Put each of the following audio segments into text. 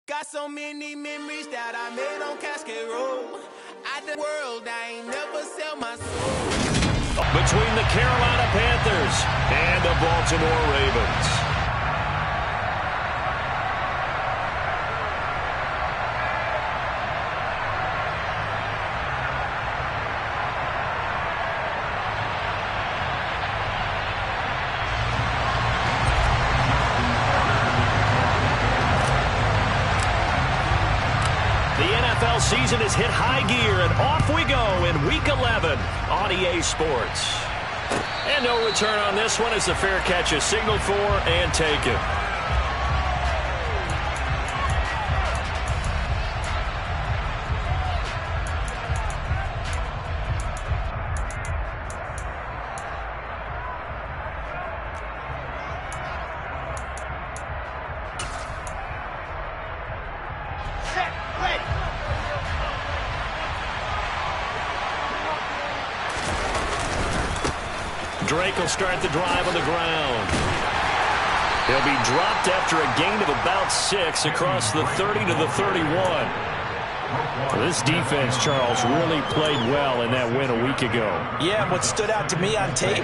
Got so many memories that I made on Cascade Road. Out the world, I ain't never sell my soul. Between the Carolina Panthers and the Baltimore Ravens. NFL season has hit high gear, and off we go in Week 11 on EA Sports. And no return on this one as the fair catch is signaled for and taken. Drake will start the drive on the ground. He'll be dropped after a gain of about 6 across the 30 to the 31. Well, this defense, Charles, really played well in that win a week ago. Yeah, and what stood out to me on tape,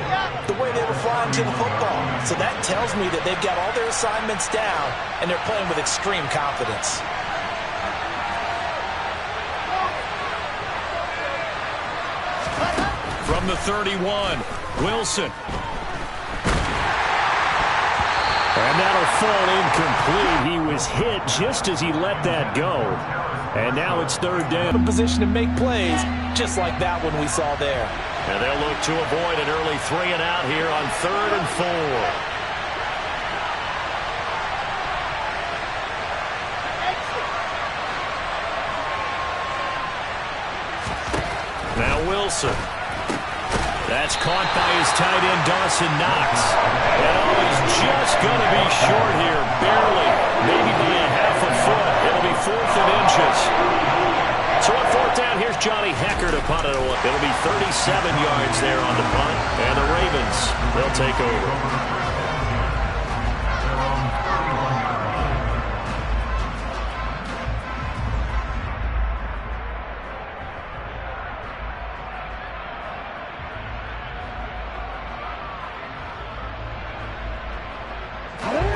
the way they were flying to the football. So that tells me that they've got all their assignments down, and they're playing with extreme confidence. From the 31, Wilson. And that'll fall incomplete. He was hit just as he let that go. And now it's third down. In position to make plays, just like that one we saw there. And they'll look to avoid an early 3 and out here on 3rd and 4. Now Wilson. That's caught by his tight end, Dawson Knox. And he's just going to be short here, barely, maybe by a half a foot. It'll be 4th and inches. So on 4th down, here's Johnny Hekker to punt it away. It'll be 37 yards there on the punt, and the Ravens, they'll take over.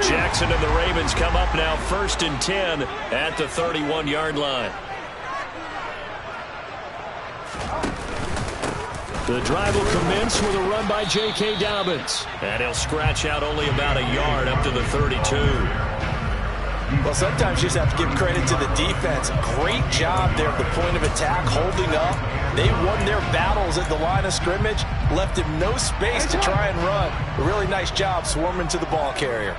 Jackson and the Ravens come up now 1st and 10 at the 31-yard line. The drive will commence with a run by J.K. Dobbins. And he'll scratch out only about a yard up to the 32. Well, sometimes you just have to give credit to the defense. Great job there at the point of attack, holding up. They won their battles at the line of scrimmage, left him no space to try and run. A really nice job swarming to the ball carrier.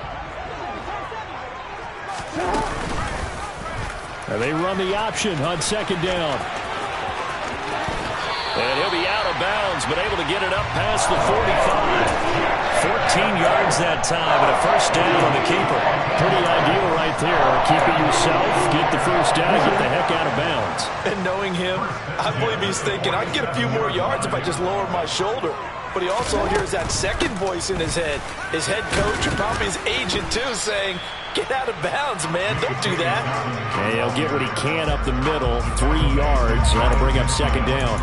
And they run the option on 2nd down. And he'll be out of bounds, but able to get it up past the 45. 14 yards that time, and a 1st down on the keeper. Pretty ideal right there. Keep it yourself, get the 1st down, and get the heck out of bounds. And knowing him, I believe he's thinking, I can get a few more yards if I just lower my shoulder. But he also hears that second voice in his head. His head coach and probably his agent, too, saying, get out of bounds, man. Don't do that. And he'll get what he can up the middle. 3 yards. That'll bring up 2nd down.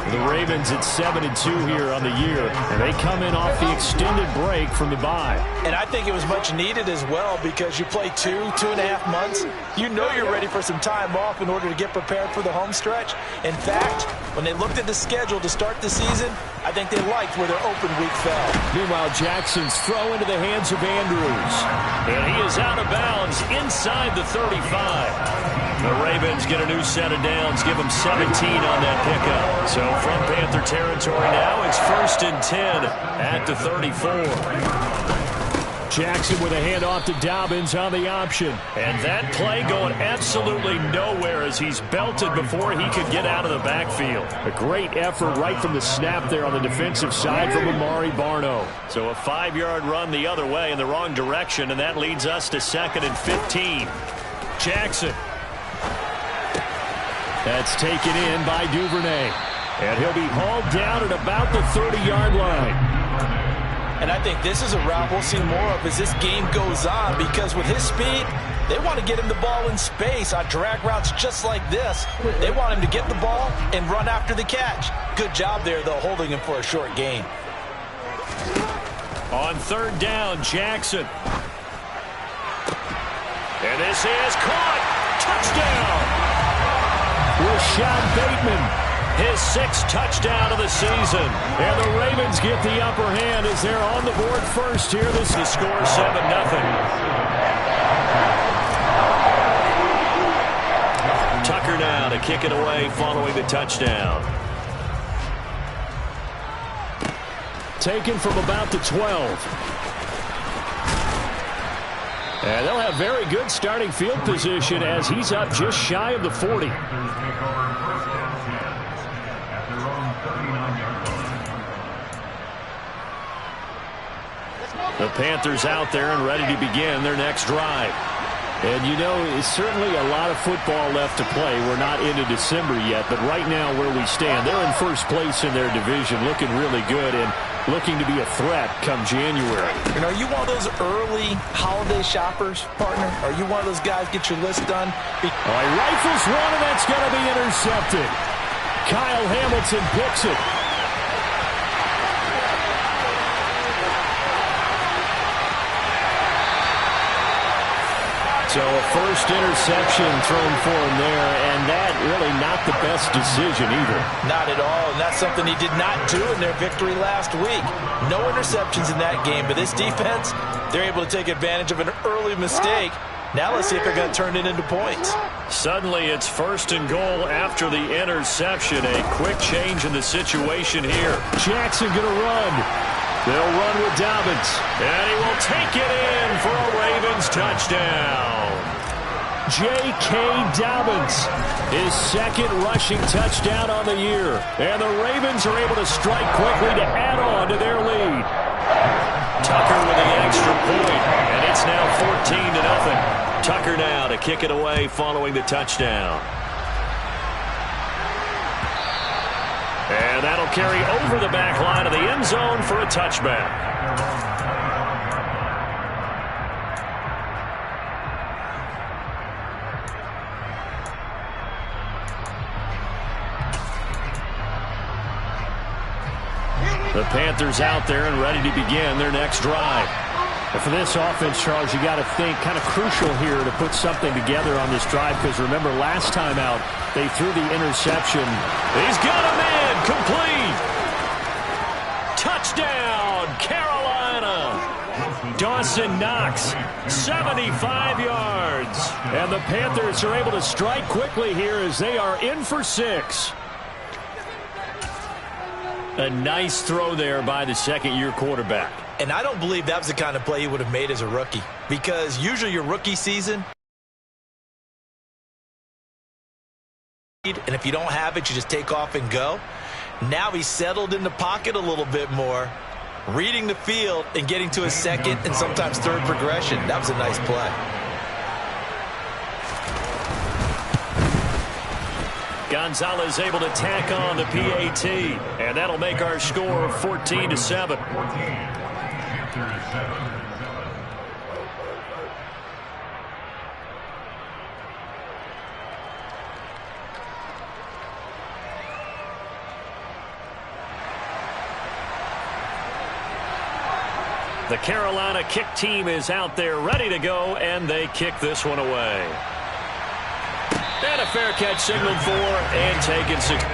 The Ravens at 7-2 here on the year, and they come in off the extended break from the bye. And I think it was much needed as well because you play 2.5 months. You know you're ready for some time off in order to get prepared for the home stretch. In fact, when they looked at the schedule to start the season, I think they liked where their open week fell. Meanwhile, Jackson's throw into the hands of Andrews. And he is out of bounds inside the 35. The Ravens get a new set of downs, give them 17 on that pickup. So from Panther territory now, it's 1st and 10 at the 34. Jackson with a handoff to Dobbins on the option. And that play going absolutely nowhere as he's belted before he could get out of the backfield. A great effort right from the snap there on the defensive side from Amari Barno. So a 5-yard run the other way in the wrong direction, and that leads us to 2nd and 15. Jackson. That's taken in by Duvernay. And he'll be hauled down at about the 30-yard line. And I think this is a route we'll see more of as this game goes on because with his speed, They want to get him the ball in space on drag routes just like this. They want him to get the ball and run after the catch. Good job there, though, holding him for a short gain. On third down, Jackson. And this is caught. Touchdown. Rashad Bateman, his 6th touchdown of the season. And the Ravens get the upper hand as they're on the board first here. This is score 7-0. Tucker now to kick it away following the touchdown. Taken from about the 12. And they'll have very good starting field position as he's up just shy of the 40. The Panthers out there and ready to begin their next drive. And you know, it's certainly a lot of football left to play. We're not into December yet, but right now where we stand, they're in first place in their division, looking really good and looking to be a threat come January. And are you one of those early holiday shoppers, partner? Are you one of those guys get your list done? All right, rifles one, and that's going to be intercepted. Kyle Hamilton picks it. So a first interception thrown for him there, and that really not the best decision either. Not at all, and that's something he did not do in their victory last week. No interceptions in that game, but this defense, they're able to take advantage of an early mistake. Now let's see if they're going to turn it into points. Suddenly it's 1st and goal after the interception. A quick change in the situation here. Jackson going to run. They'll run with Dobbins. And he will take it in for a Ravens touchdown. J.K. Dobbins, his 2nd rushing touchdown on the year. And the Ravens are able to strike quickly to add on to their lead. Tucker with the extra point, and it's now 14-0. Tucker now to kick it away following the touchdown. And that'll carry over the back line of the end zone for a touchback. The Panthers out there and ready to begin their next drive. And for this offense, Charles, you got to think kind of crucial here to put something together on this drive, because remember last time out they threw the interception. He's got a man complete. Touchdown, Carolina. Dawson Knox, 75 yards. And the Panthers are able to strike quickly here as they are in for 6. A nice throw there by the second-year quarterback. And I don't believe that was the kind of play he would have made as a rookie, because usually your rookie season, and if you don't have it, you just take off and go. Now he's settled in the pocket a little bit more, reading the field and getting to his 2nd and sometimes 3rd progression. That was a nice play. Gonzalez able to tack on the PAT, and that'll make our score 14-7. The Carolina kick team is out there ready to go, and they kick this one away. And a fair catch signaled for and taken 6.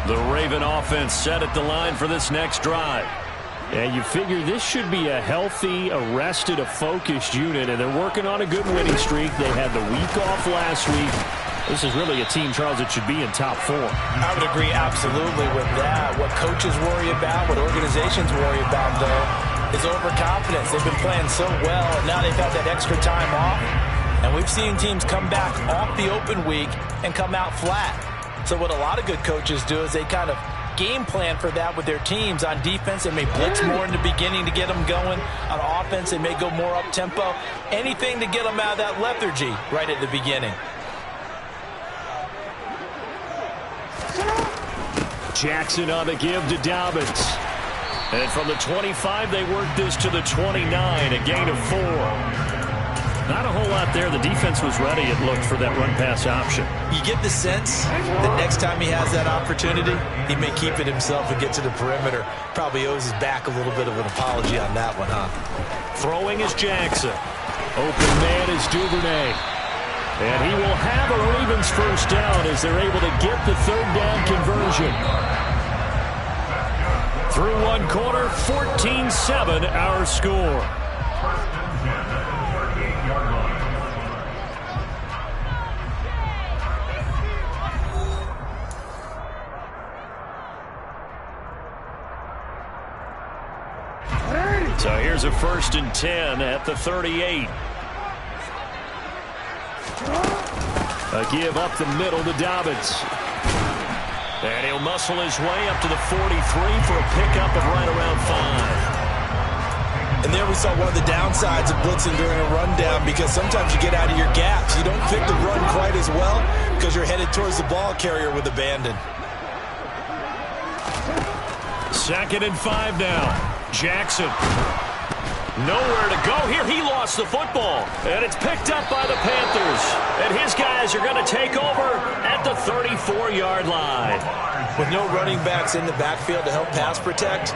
The Raven offense set at the line for this next drive. And you figure this should be a healthy, a focused unit, and they're working on a good winning streak. They had the week off last week. This is really a team, Charles, that should be in top 4. I would agree absolutely with that. What coaches worry about, what organizations worry about, though, is overconfidence. They've been playing so well, and now they've had that extra time off. And we've seen teams come back off the open week and come out flat. So what a lot of good coaches do is they kind of game plan for that with their teams. On defense, they may blitz more in the beginning to get them going. On offense, they may go more up-tempo. Anything to get them out of that lethargy right at the beginning. Jackson on the give to Dobbins. And from the 25, they work this to the 29, a gain of 4. Not a whole lot there. The defense was ready, it looked, for that run-pass option. You get the sense that next time he has that opportunity, he may keep it himself and get to the perimeter. Probably owes his back a little bit of an apology on that one, huh? Throwing is Jackson. Open man is Duvernay. And he will have a Ravens first down as they're able to get the third down conversion. Through one quarter, 14-7 our score. So here's a 1st and 10 at the 38. A give up the middle to Dobbins. And he'll muscle his way up to the 43 for a pickup of right around 5. And there we saw one of the downsides of blitzing during a rundown, because sometimes you get out of your gaps. You don't fit the run quite as well because you're headed towards the ball carrier with abandon. 2nd and 5 now. Jackson. Nowhere to go here. He lost the football. And it's picked up by the Panthers. And his guys are going to take over at the 34-yard line. With no running backs in the backfield to help pass protect,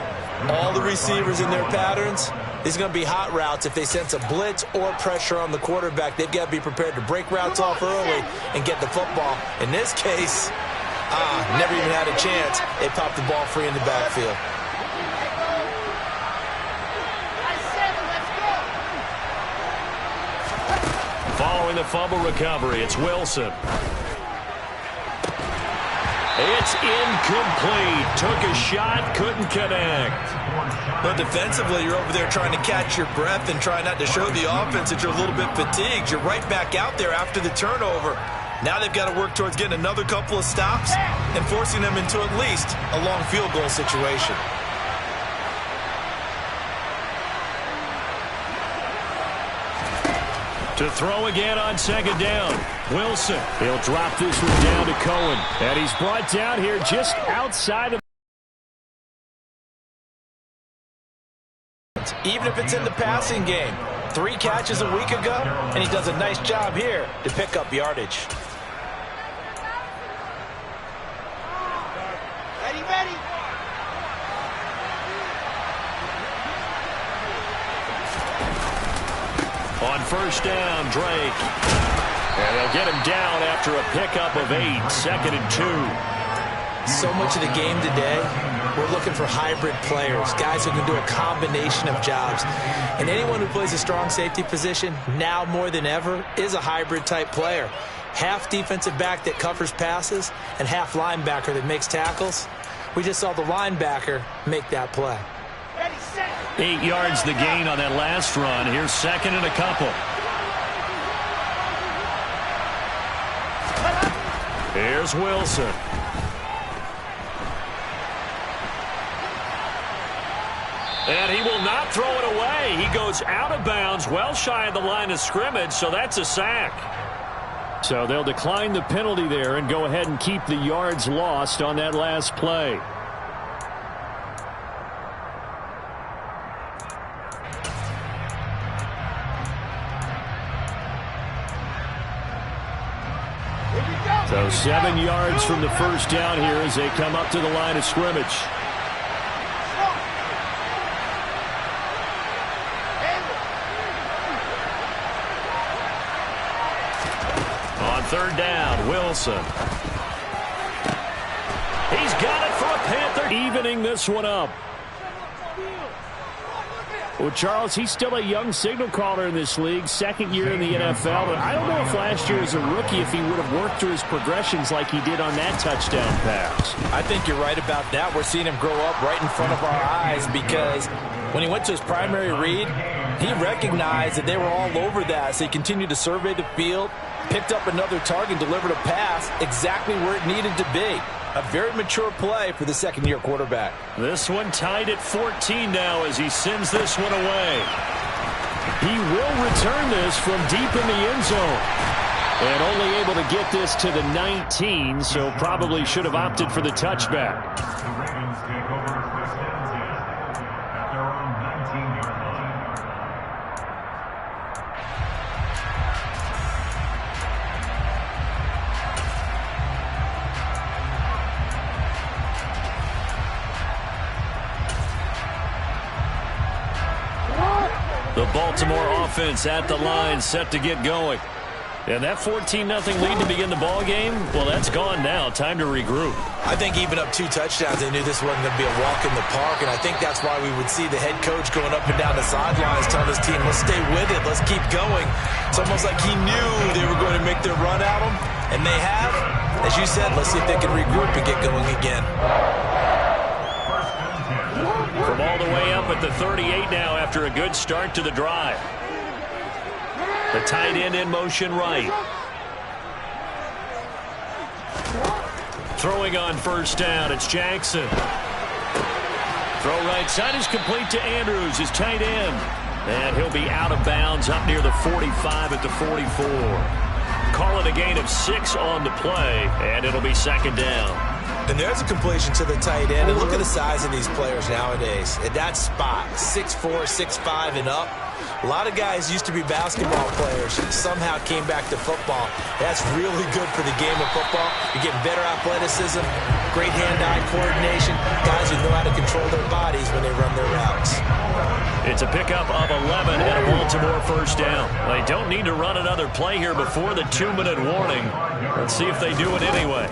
all the receivers in their patterns, these are going to be hot routes. If they sense a blitz or pressure on the quarterback, they've got to be prepared to break routes off early and get the football. In this case, never even had a chance. They popped the ball free in the backfield. Following the fumble recovery, it's Wilson. It's incomplete. Took a shot, couldn't connect. But defensively, you're over there trying to catch your breath and try not to show the offense that you're a little bit fatigued. You're right back out there after the turnover. Now they've got to work towards getting another couple of stops and forcing them into at least a long field goal situation. To throw again on 2nd down. Wilson. He'll drop this one down to Cohen. And he's brought down here just outside of. Even if it's in the passing game. 3 catches a week ago, and he does a nice job here to pick up yardage. Ready. On 1st down, Drake. And they'll get him down after a pickup of 8. 2nd and 2. So much of the game today, we're looking for hybrid players, guys who can do a combination of jobs. And anyone who plays a strong safety position, now more than ever, is a hybrid type player. Half defensive back that covers passes and half linebacker that makes tackles. We just saw the linebacker make that play. 8 yards the gain on that last run. Here's 2nd and a couple. Here's Wilson. And he will not throw it away. He goes out of bounds, well shy of the line of scrimmage, so that's a sack. So they'll decline the penalty there and go ahead and keep the yards lost on that last play. So 7 yards from the first down here as they come up to the line of scrimmage. On 3rd down, Wilson. He He's got it for a Panther. Evening this one up. Well, Charles, he's still a young signal caller in this league, second year in the NFL. But I don't know if last year as a rookie, if he would have worked through his progressions like he did on that touchdown pass. I think you're right about that. We're seeing him grow up right in front of our eyes because when he went to his primary read, he recognized that they were all over that. So he continued to survey the field, picked up another target, delivered a pass exactly where it needed to be. A very mature play for the second-year quarterback. This one tied at 14 now as he sends this one away. He will return this from deep in the end zone. And only able to get this to the 19, so probably should have opted for the touchback. The Baltimore offense at the line, set to get going. And that 14-0 lead to begin the ball game, well, that's gone now. Time to regroup. I think even up 2 touchdowns, they knew this wasn't going to be a walk in the park, and I think that's why we would see the head coach going up and down the sidelines telling his team, let's stay with it, let's keep going. It's almost like he knew they were going to make their run at him, and they have. As you said, let's see if they can regroup and get going again. From all the way up at the 38 now after a good start to the drive. The tight end in motion right. Throwing on first down, it's Jackson. Throw right side is complete to Andrews, his tight end. And he'll be out of bounds up near the 45 at the 44. Call it a gain of 6 on the play, and it'll be second down. And there's a completion to the tight end. And look at the size of these players nowadays. At that spot, 6'4", 6'5", and up. A lot of guys used to be basketball players, somehow came back to football. That's really good for the game of football. You're getting better athleticism, great hand-eye coordination, guys who know how to control their bodies when they run their routes. It's a pickup of 11 and a Baltimore first down. They don't need to run another play here before the 2-minute warning. Let's see if they do it anyway.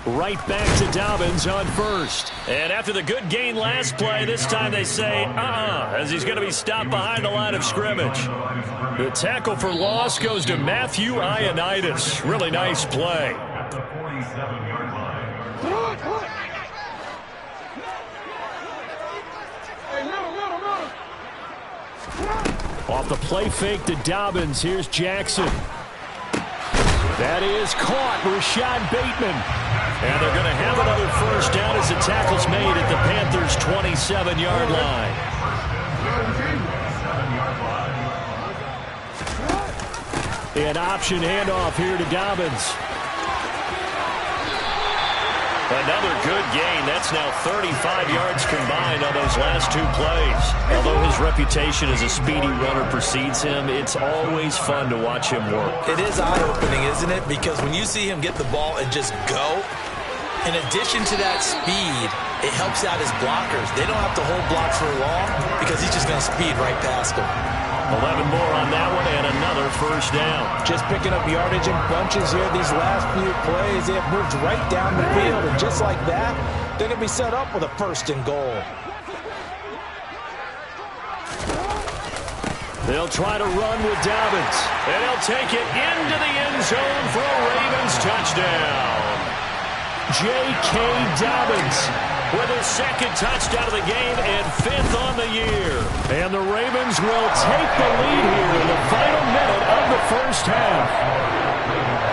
Right back to Dobbins on first. And after the good gain last play, this time they say, as he's going to be stopped behind the line of scrimmage. The tackle for loss goes to Matthew Ioannidis. Really nice play. Off the play fake to Dobbins, here's Jackson. That is caught, Rashad Bateman. And they're going to have another first down as the tackle's made at the Panthers' 27-yard line. An option handoff here to Dobbins. Another good gain. That's now 35 yards combined on those last 2 plays. Although his reputation as a speedy runner precedes him, it's always fun to watch him work. It is eye-opening, isn't it? Because when you see him get the ball and just go, in addition to that speed, it helps out his blockers. They don't have to hold blocks for long because he's just going to speed right past them. 11 more on that one and another first down. Just picking up yardage in bunches here these last few plays. They have moved right down the field, and just like that, they're going to be set up with a first and goal. They'll try to run with Dobbins, and he'll take it into the end zone for a Ravens touchdown. J.K. Dobbins with his second touchdown of the game and 5th on the year. And the Ravens will take the lead here in the final minute of the first half.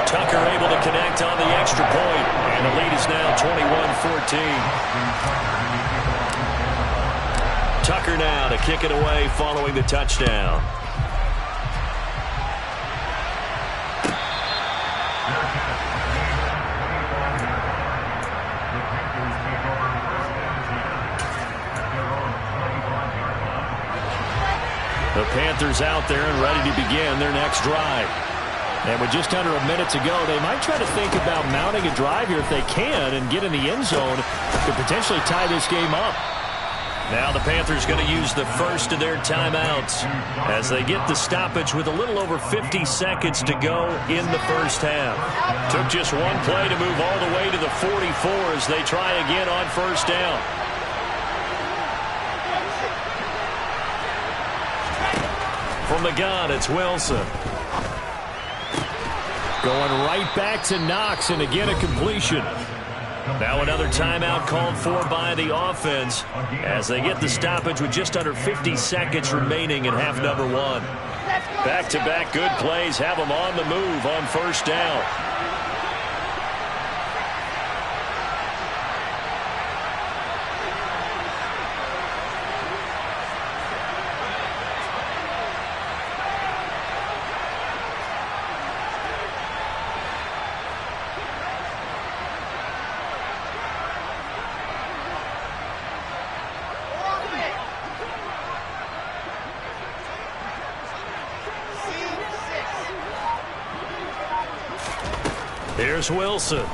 Tucker able to connect on the extra point, and the lead is now 21-14. Tucker now to kick it away following the touchdown. The Panthers out there and ready to begin their next drive. And with just under a minute to go, they might try to think about mounting a drive here if they can and get in the end zone to potentially tie this game up. Now the Panthers going to use the first of their timeouts as they get the stoppage with a little over 50 seconds to go in the first half. Took just one play to move all the way to the 44 as they try again on first down. From the gun, it's Wilson. Going right back to Knox, and again a completion. Now another timeout called for by the offense as they get the stoppage with just under 50 seconds remaining in half number one. Back-to-back good plays have them on the move on first down. Here's Wilson.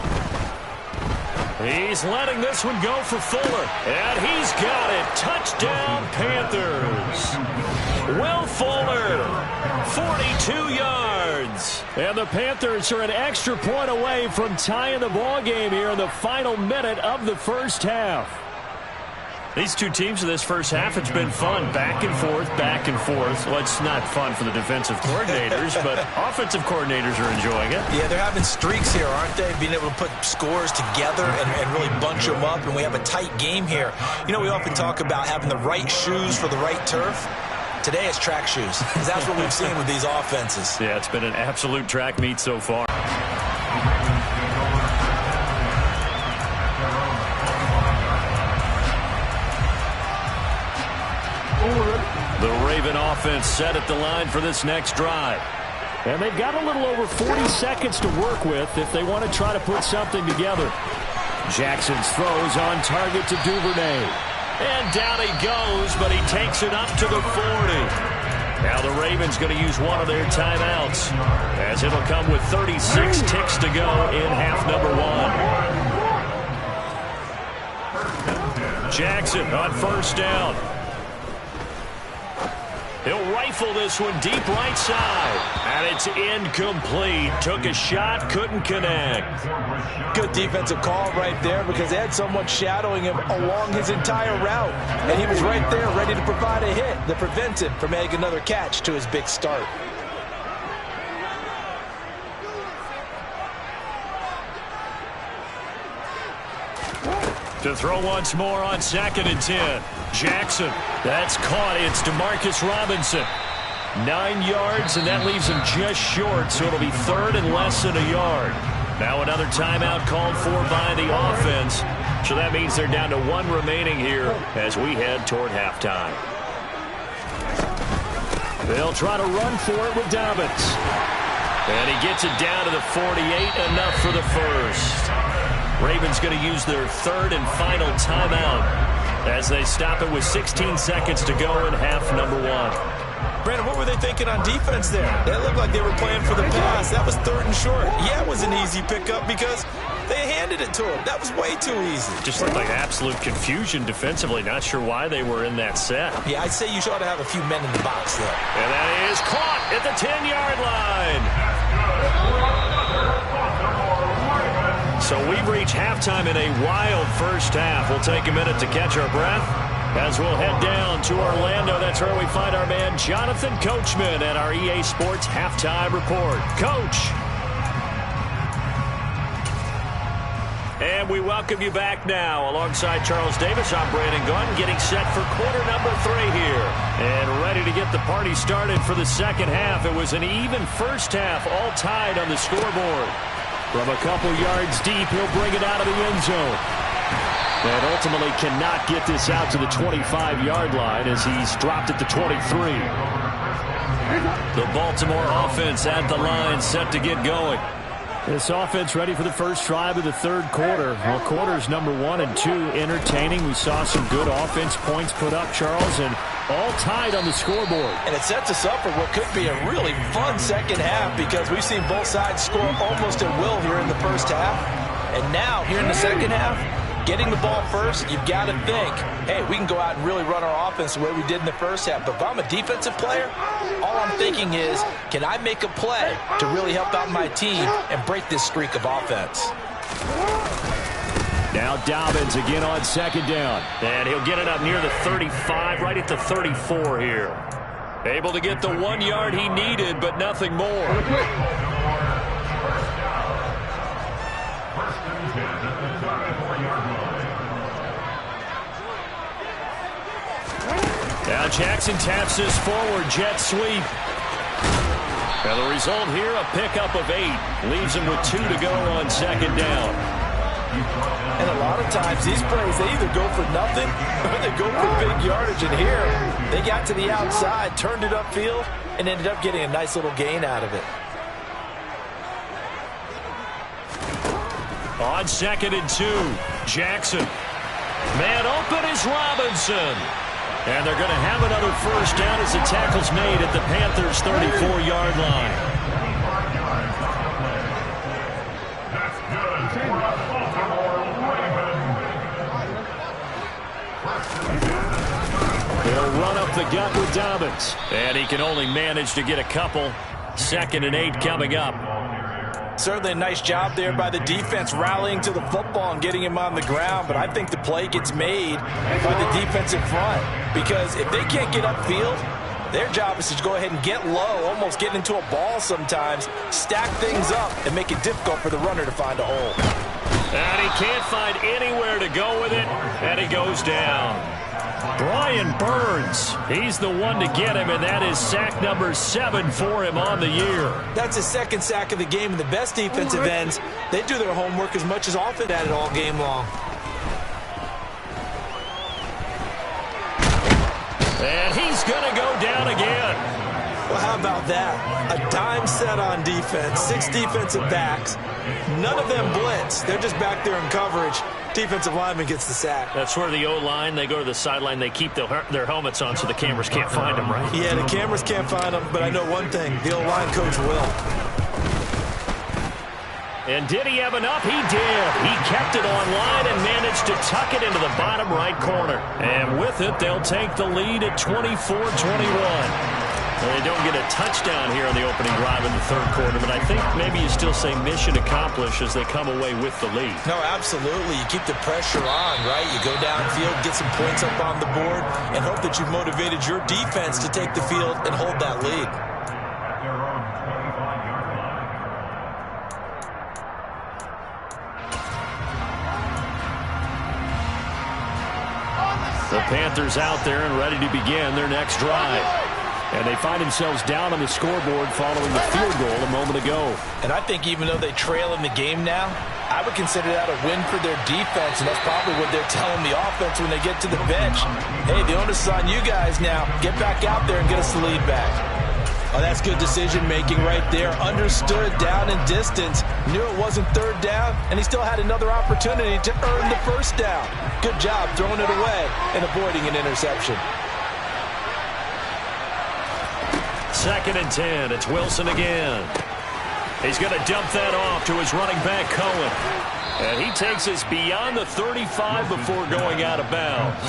He's letting this one go for Fuller. And he's got it. Touchdown, Panthers. Will Fuller, 42 yards. And the Panthers are an extra point away from tying the ball game here in the final minute of the first half. These two teams in this first half, it's been fun. Back and forth, back and forth. Well, it's not fun for the defensive coordinators, but offensive coordinators are enjoying it. Yeah, they're having streaks here, aren't they? Being able to put scores together and really bunch them up, and we have a tight game here. You know, we often talk about having the right shoes for the right turf. Today it's track shoes. That's what we've seen with these offenses. Yeah, it's been an absolute track meet so far. The Raven offense set at the line for this next drive. And they've got a little over 40 seconds to work with if they want to try to put something together. Jackson's throws on target to Duvernay. And down he goes, but he takes it up to the 40. Now the Ravens going to use one of their timeouts as it'll come with 36 ticks to go in half number one. Jackson on first down. He'll rifle this one deep right side. And it's incomplete. Took a shot, couldn't connect. Good defensive call right there because they had someone shadowing him along his entire route. And he was right there ready to provide a hit that prevents him from making another catch to his big start. To throw once more on 2nd and 10. Jackson, that's caught. It's Demarcus Robinson. 9 yards, and that leaves him just short, so it'll be 3rd and less than a yard. Now another timeout called for by the offense, so that means they're down to 1 remaining here as we head toward halftime. They'll try to run for it with Dobbins. And he gets it down to the 48, enough for the first. Ravens going to use their 3rd and final timeout as they stop it with 16 seconds to go in half number one. Brandon, what were they thinking on defense there? It looked like they were playing for the pass. That was 3rd and short. Yeah, it was an easy pickup because they handed it to him. That was way too easy. Just looked like absolute confusion defensively. Not sure why they were in that set. Yeah, I'd say you ought to have a few men in the box there. And that is caught at the 10-yard line. So we've reached halftime in a wild first half. We'll take a minute to catch our breath as we'll head down to Orlando. That's where we find our man Jonathan Coachman at our EA Sports Halftime Report. Coach. And we welcome you back now. Alongside Charles Davis, I'm Brandon Gunn, getting set for quarter number 3 here. And ready to get the party started for the second half. It was an even first half, all tied on the scoreboard. From a couple yards deep, he'll bring it out of the end zone. And ultimately cannot get this out to the 25-yard line as he's dropped at the 23. The Baltimore offense at the line, set to get going. This offense ready for the first drive of the 3rd quarter. Well, quarters number 1 and 2 entertaining. We saw some good offense points put up, Charles, and all tied on the scoreboard. And it sets us up for what could be a really fun second half because we've seen both sides score almost at will here in the first half. And now, here in the second half, getting the ball first, you've got to think, hey, we can go out and really run our offense the way we did in the first half. But if I'm a defensive player, all I'm thinking is, can I make a play to really help out my team and break this streak of offense? Now Dobbins again on second down. And he'll get it up near the 35, right at the 34 here. Able to get the 1 yard he needed, but nothing more. Now Jackson taps this forward jet sweep. And the result here, a pickup of 8. Leaves him with 2 to go on second down. And a lot of times these plays, they either go for nothing or they go for big yardage. And here, they got to the outside, turned it upfield, and ended up getting a nice little gain out of it. On second and 2, Jackson. Man open is Robinson. And they're going to have another first down as the tackle's made at the Panthers' 34-yard line. He'll run up the gut with Dobbins. And he can only manage to get a couple. 2nd and 8 coming up. Certainly a nice job there by the defense rallying to the football and getting him on the ground. But I think the play gets made by the defensive front. Because if they can't get upfield, their job is to go ahead and get low, almost get into a ball sometimes, stack things up, and make it difficult for the runner to find a hole. And he can't find anywhere to go with it, and he goes down. Brian Burns, he's the one to get him, and that is sack number 7 for him on the year. That's his 2nd sack of the game, and the best defensive ends, they do their homework as much as often at it all game long. And he's going to go down again. Well, how about that? A dime set on defense, 6 defensive backs. None of them blitz. They're just back there in coverage. Defensive lineman gets the sack. That's where the O-line, they go to the sideline, they keep their helmets on so the cameras can't find them, right? Yeah, the cameras can't find them, but I know one thing. The O-line coach will. And did he have enough? He did. He kept it online and managed to tuck it into the bottom right corner. And with it, they'll take the lead at 24-21. They don't get a touchdown here on the opening drive in the 3rd quarter, but I think maybe you still say mission accomplished as they come away with the lead. No, absolutely. You keep the pressure on, right? You go downfield, get some points up on the board, and hope that you've motivated your defense to take the field and hold that lead. The Panthers out there and ready to begin their next drive. And they find themselves down on the scoreboard following the field goal a moment ago. And I think even though they trail in the game now, I would consider that a win for their defense, and that's probably what they're telling the offense when they get to the bench. Hey, the onus is on you guys now. Get back out there and get us the lead back. Oh, that's good decision-making right there. Understood down and distance. Knew it wasn't 3rd down, and he still had another opportunity to earn the 1st down. Good job throwing it away and avoiding an interception. 2nd and 10. It's Wilson again. He's going to dump that off to his running back, Cohen. And he takes us beyond the 35 before going out of bounds.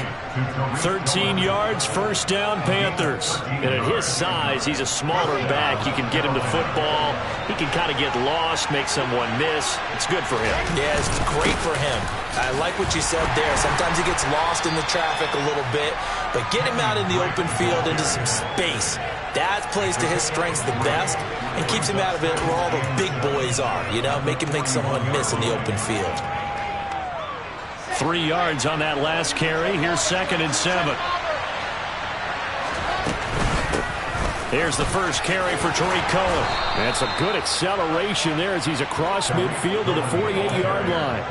13 yards, 1st down, Panthers. And at his size, he's a smaller back. You can get him to football. He can kind of get lost, make someone miss. It's good for him. Yeah, it's great for him. I like what you said there. Sometimes he gets lost in the traffic a little bit, but get him out in the open field into some space. That plays to his strengths the best and keeps him out of it where all the big boys are, you know, make someone miss in the open field. 3 yards on that last carry. Here's 2nd and 7. Here's the first carry for Tariq Cohen. That's a good acceleration there as he's across midfield to the 48-yard line.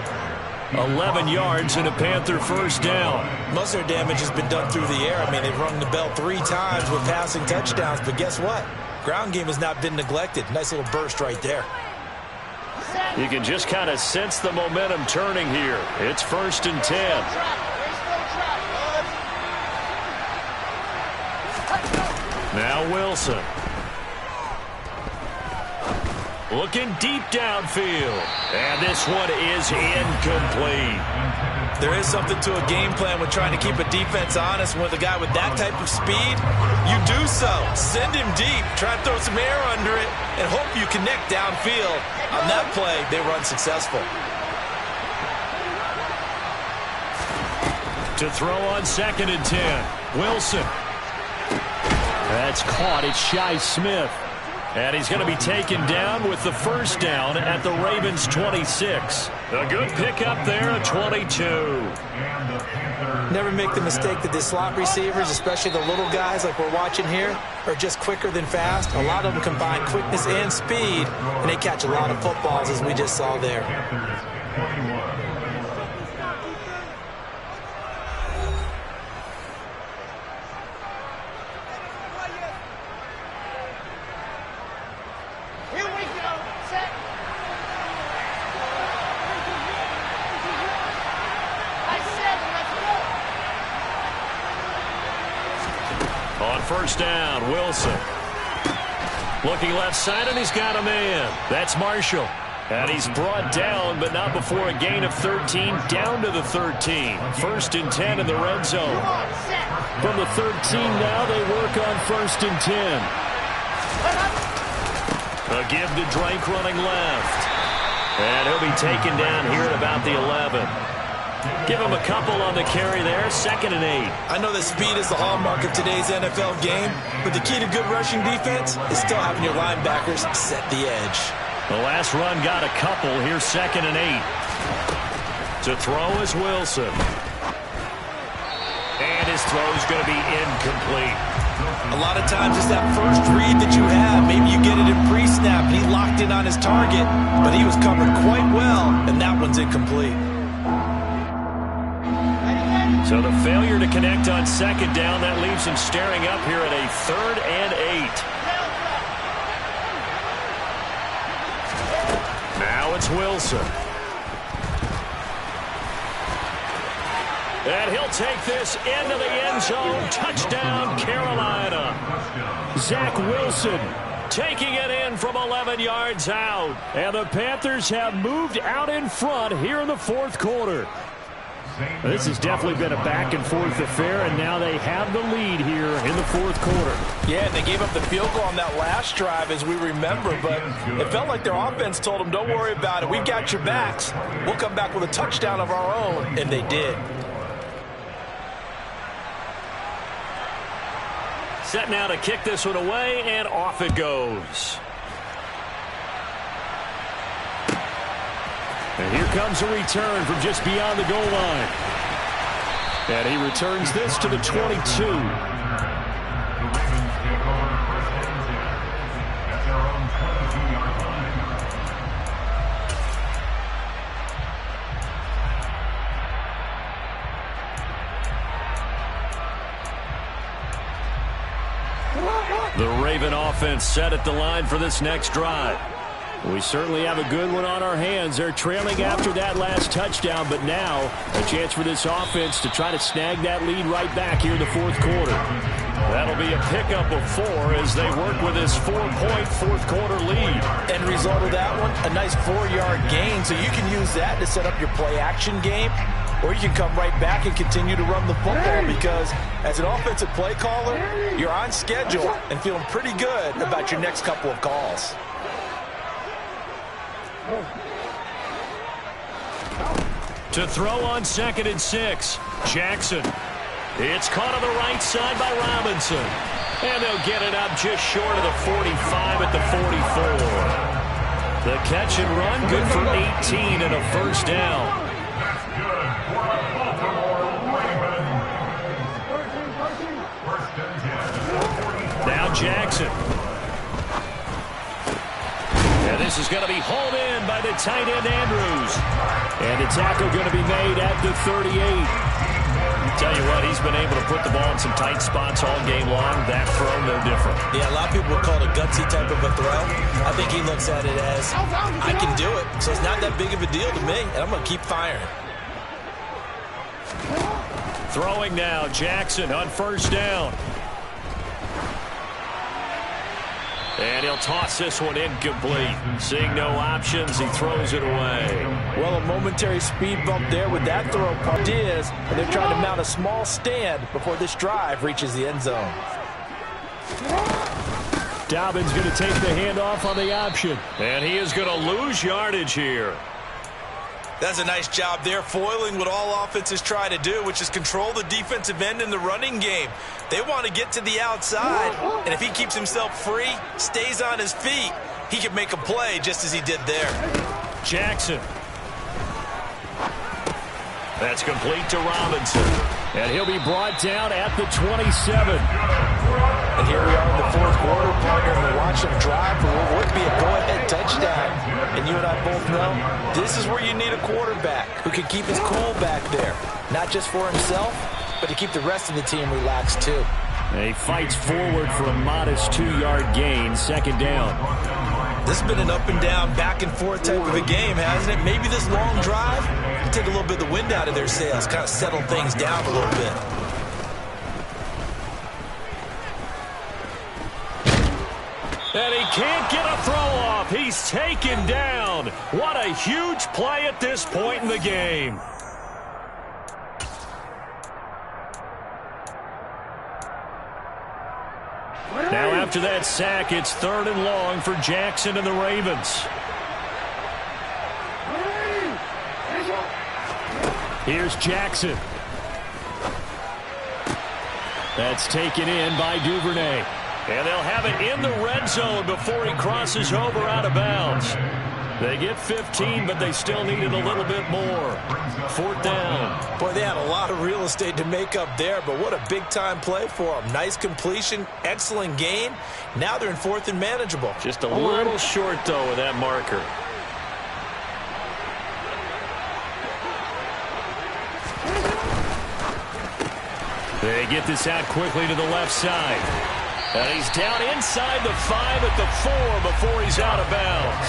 11 yards and a Panther 1st down. Most of their damage has been done through the air. I mean, they've rung the bell 3 times with passing touchdowns, but guess what? Ground game has not been neglected. Nice little burst right there. You can just kind of sense the momentum turning here. It's 1st and 10. Now Wilson. Looking deep downfield. And this one is incomplete. There is something to a game plan when trying to keep a defense honest. With a guy with that type of speed, you do so. Send him deep, try to throw some air under it, and hope you connect downfield. On that play, they were unsuccessful. To throw on 2nd and 10. Wilson. That's caught. It's Shi Smith. And he's going to be taken down with the first down at the Ravens' 26. A good pickup there at 22. Never make the mistake that the slot receivers, especially the little guys like we're watching here, are just quicker than fast. A lot of them combine quickness and speed, and they catch a lot of footballs, as we just saw there. First down, Wilson. Looking left side, and he's got a man. That's Marshall. And he's brought down, but not before a gain of 13, down to the 13. 1st and 10 in the red zone. From the 13 now, they work on 1st and 10. A give to Drake running left. And he'll be taken down here at about the 11. Give him a couple on the carry there. 2nd and 8. I know that speed is the hallmark of today's NFL game, but the key to good rushing defense is still having your linebackers set the edge. The last run got a couple. Here's 2nd and 8. To throw is Wilson. And his throw is going to be incomplete. A lot of times it's that first read that you have. Maybe you get it in pre-snap, and he locked in on his target, but he was covered quite well, and that one's incomplete. So the failure to connect on 2nd down, that leaves him staring up here at a 3rd and 8. Now it's Wilson. And he'll take this into the end zone. Touchdown, Carolina. Zach Wilson taking it in from 11 yards out. And the Panthers have moved out in front here in the 4th quarter. This has definitely been a back-and-forth affair, and now they have the lead here in the 4th quarter. Yeah, they gave up the field goal on that last drive, as we remember, but it felt like their offense told them, don't worry about it. We've got your backs. We'll come back with a touchdown of our own, and they did. Set now to kick this one away, and off it goes. And here comes a return from just beyond the goal line. And he returns this to the 22. The Raven offense set at the line for this next drive. We certainly have a good one on our hands. They're trailing after that last touchdown, but now a chance for this offense to try to snag that lead right back here in the 4th quarter. That'll be a pickup of 4 as they work with this 4-point 4th quarter lead. End result of that one, a nice 4-yard gain, so you can use that to set up your play-action game, or you can come right back and continue to run the football because as an offensive play caller, you're on schedule and feeling pretty good about your next couple of calls. To throw on 2nd and 6, Jackson. It's caught on the right side by Robinson. And they'll get it up just short of the 45 at the 44. The catch and run, good for 18 and a first down. Now Jackson. And this is going to be hauled in by the tight end Andrews. And the tackle going to be made at the 38. Tell you what, he's been able to put the ball in some tight spots all game long. That throw, no different. Yeah, a lot of people would call it a gutsy type of a throw. I think he looks at it as, I can do it, so it's not that big of a deal to me, and I'm going to keep firing. Throwing now, Jackson on first down. And he'll toss this one incomplete. Seeing no options, he throws it away. Well, a momentary speed bump there with that throw. Diaz, and they're trying to mount a small stand before this drive reaches the end zone. Dobbins going to take the handoff on the option. And he is going to lose yardage here. That's a nice job there, foiling what all offenses try to do, which is control the defensive end in the running game. They want to get to the outside, and if he keeps himself free, stays on his feet, he can make a play just as he did there. Jackson. That's complete to Robinson. And he'll be brought down at the 27. And here we are in the fourth quarter, partner, and we watch him drive for what would be a go-ahead touchdown. And you and I both know this is where you need a quarterback who can keep his cool back there. Not just for himself, but to keep the rest of the team relaxed too. And he fights forward for a modest 2-yard gain, second down. This has been an up and down, back and forth type of a game, hasn't it? Maybe this long drive can take a little bit of the wind out of their sails, kind of settle things down a little bit. And he can't get a throw off. He's taken down. What a huge play at this point in the game. Now after that sack, it's 3rd and long for Jackson and the Ravens. Here's Jackson. That's taken in by Duvernay. And they'll have it in the red zone before he crosses over out of bounds. They get 15, but they still needed a little bit more. 4th down. Boy, they had a lot of real estate to make up there, but what a big-time play for them. Nice completion, excellent gain. Now they're in 4th and manageable. Just a little short, though, with that marker. They get this out quickly to the left side. And he's down inside the 5 at the 4 before he's out of bounds.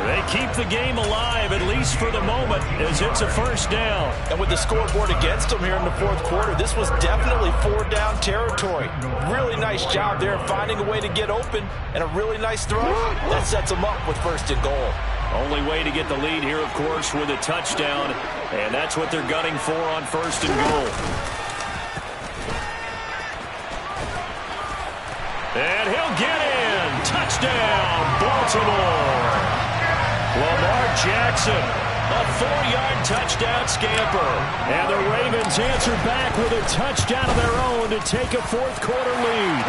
They keep the game alive, at least for the moment, as it's a 1st down. And with the scoreboard against them here in the 4th quarter, this was definitely 4-down territory. Really nice job there finding a way to get open, and a really nice throw. That sets them up with 1st and goal. Only way to get the lead here, of course, with a touchdown, and that's what they're gunning for on 1st and goal. And he'll get in. Touchdown, Baltimore. Lamar Jackson, a 4-yard touchdown scamper. And the Ravens answer back with a touchdown of their own to take a 4th quarter lead.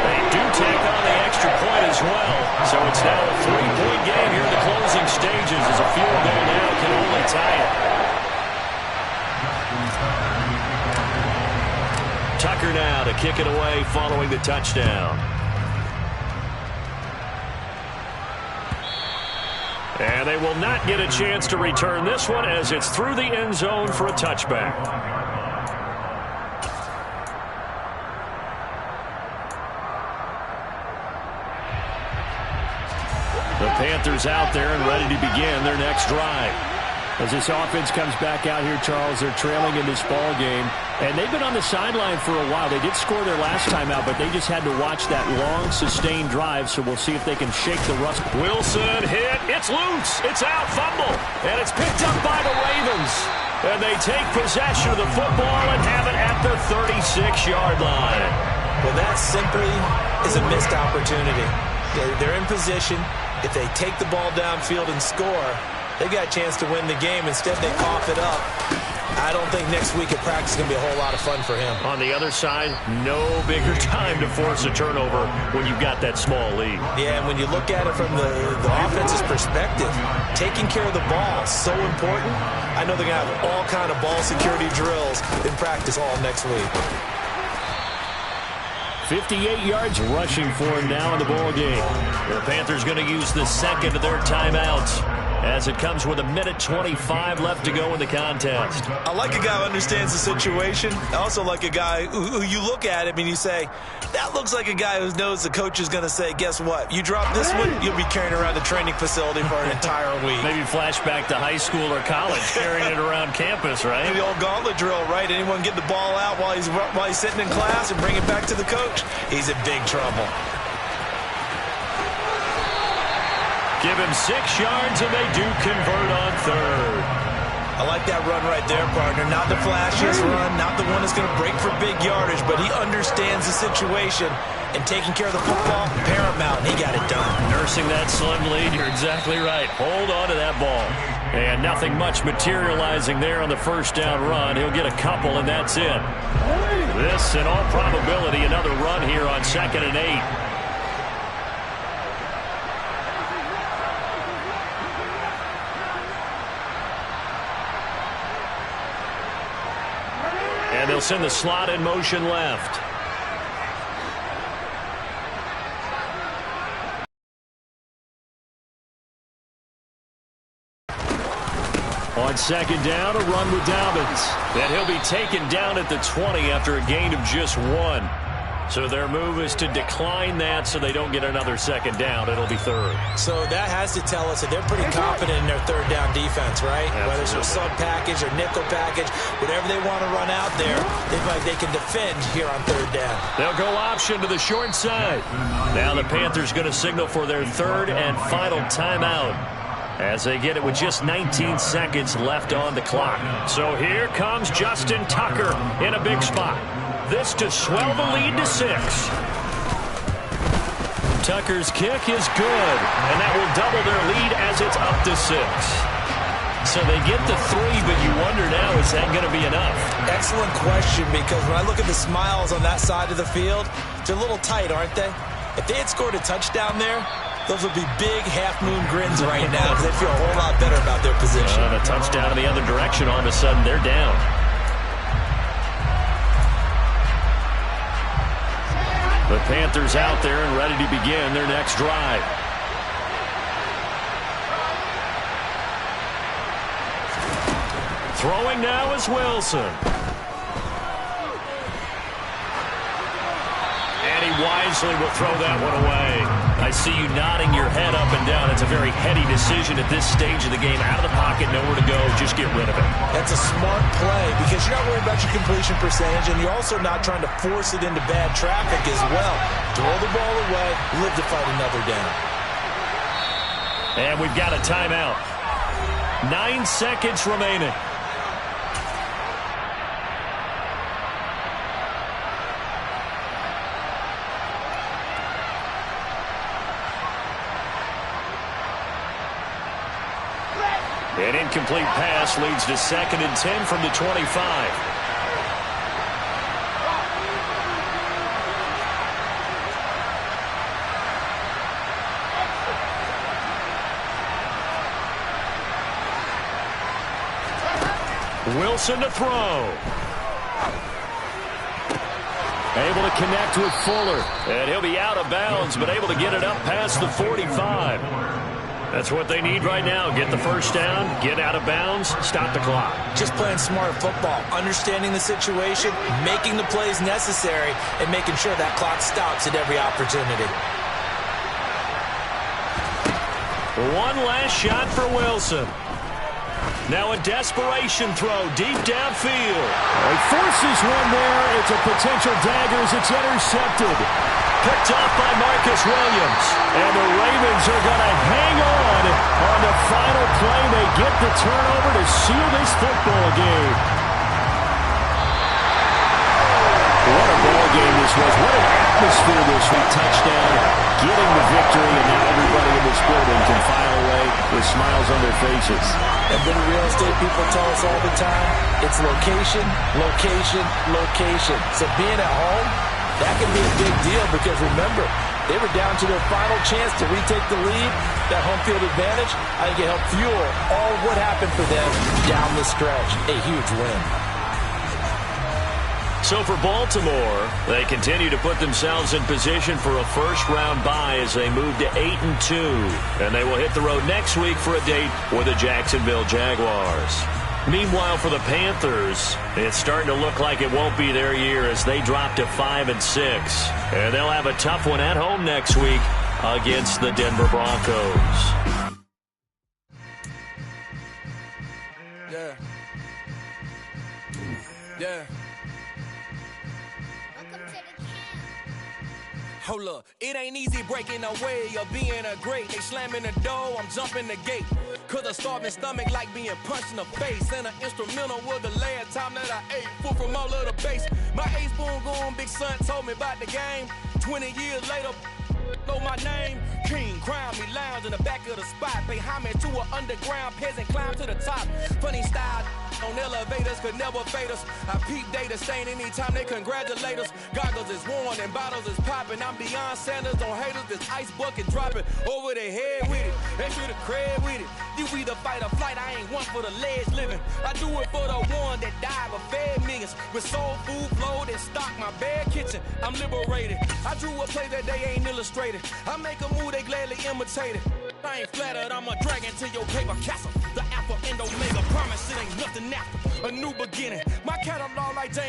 They do take on the extra point as well. So it's now a 3-point game here in the closing stages as a field goal now can only tie it. Tucker now to kick it away following the touchdown. And they will not get a chance to return this one as it's through the end zone for a touchback. The Panthers out there and ready to begin their next drive. As this offense comes back out here, Charles, they're trailing in this ball game. And they've been on the sideline for a while. They did score their last time out, but they just had to watch that long, sustained drive. So we'll see if they can shake the rust. Wilson hit. It's loose. It's out. Fumble. And it's picked up by the Ravens. And they take possession of the football and have it at the 36-yard line. Well, that simply is a missed opportunity. They're in position. If they take the ball downfield and score, they got a chance to win the game. Instead, they cough it up. I don't think next week at practice is going to be a whole lot of fun for him. On the other side, no bigger time to force a turnover when you've got that small lead. Yeah, and when you look at it from the offense's perspective, taking care of the ball is so important. I know they're going to have all kind of ball security drills in practice all next week. 58 yards rushing for him now in the ball game. The Panthers going to use the second of their timeouts as it comes with 1:25 left to go in the contest. I like a guy who understands the situation. I also like a guy who you look at him and you say, that looks like a guy who knows the coach is going to say, guess what? You drop this one, you'll be carrying around the training facility for an entire week. Maybe flashback to high school or college, carrying it around campus, right? The old gauntlet drill, right? Anyone get the ball out while he's sitting in class and bring it back to the coach? He's in big trouble. Give him 6 yards, and they do convert on third. I like that run right there, partner. Not the flashiest run, not the one that's going to break for big yardage, but he understands the situation, and taking care of the football, paramount, and he got it done. Nursing that slim lead, you're exactly right. Hold on to that ball. And nothing much materializing there on the first down run. He'll get a couple, and that's it. This, in all probability, another run here on 2nd and 8. And they'll send the slot in motion left. On 2nd down, a run with Dobbins. And he'll be taken down at the 20 after a gain of just 1. So their move is to decline that so they don't get another 2nd down. It'll be 3rd. So that has to tell us that they're pretty confident in their 3rd down defense, right? Absolutely. Whether it's a sub package or nickel package, whatever they want to run out there, they feel like they can defend here on 3rd down. They'll go option to the short side. Now the Panthers going to signal for their 3rd and final timeout, as they get it with just 19 seconds left on the clock. So here comes Justin Tucker in a big spot. This to swell the lead to 6. Tucker's kick is good, and that will double their lead as it's up to 6. So they get the 3, but you wonder now, is that going to be enough? Excellent question, because when I look at the smiles on that side of the field, they're a little tight, aren't they? If they had scored a touchdown there, those would be big half-moon grins right now, because they feel a whole lot better about their position. And a touchdown in the other direction, all of a sudden they're down. The Panthers out there and ready to begin their next drive. Throwing now is Wilson. And he wisely will throw that one away. I see you nodding your head up and down. It's a very heady decision at this stage of the game. Out of the pocket, nowhere to go. Just get rid of it. That's a smart play because you're not worried about your completion percentage, and you're also not trying to force it into bad traffic as well. Throw the ball away, live to fight another down. And we've got a timeout. 9 seconds remaining. An incomplete pass leads to 2nd and 10 from the 25. Wilson to throw. Able to connect with Fuller. And he'll be out of bounds, but able to get it up past the 45. That's what they need right now. Get the first down, get out of bounds, stop the clock. Just playing smart football, understanding the situation, making the plays necessary, and making sure that clock stops at every opportunity. One last shot for Wilson. Now a desperation throw deep downfield. He forces one there. It's a potential dagger as it's intercepted. Picked off by Marcus Williams. And the Ravens are going to hang on the final play. They get the turnover to seal this football game. What a ball game this was. What an atmosphere this week. Touchdown, getting the victory, and now everybody in this building can file away with smiles on their faces. And then real estate people tell us all the time, it's location, location, location. So being at home, that can be a big deal because remember, they were down to their final chance to retake the lead. That home field advantage, I think it helped fuel all what happened for them down the stretch. A huge win. So for Baltimore, they continue to put themselves in position for a first-round bye as they move to 8-2. And they will hit the road next week for a date with the Jacksonville Jaguars. Meanwhile, for the Panthers, it's starting to look like it won't be their year as they drop to 5-6. And they'll have a tough one at home next week against the Denver Broncos. Yeah. Yeah. Hold up, it ain't easy breaking away or being a great. They slamming the door, I'm jumping the gate. Cause a starving stomach like being punched in the face. And an instrumental was the last time that I ate food from all of the base. My ace boom going, big son told me about the game. 20 years later, know my name. King, crown me, lounge in the back of the spot. Pay homage to an underground peasant, climb to the top. Funny style on elevators could never fade us. I peep data stain anytime they congratulate us. Goggles is worn and bottles is popping. I'm Deion Sanders on haters, this ice bucket dropping over their head with it. Extra the cred with it. You either fight or flight, I ain't one for the ledge living. I do it for the one that died but fed millions. With soul food flowed and stock my bad kitchen. I'm liberated. I drew a play that they ain't illustrated. I make a move, they gladly imitate it. I ain't flattered, I'm a dragon to your paper castle. The alpha and omega, promise it ain't nothing after. A new beginning. My catalog like James.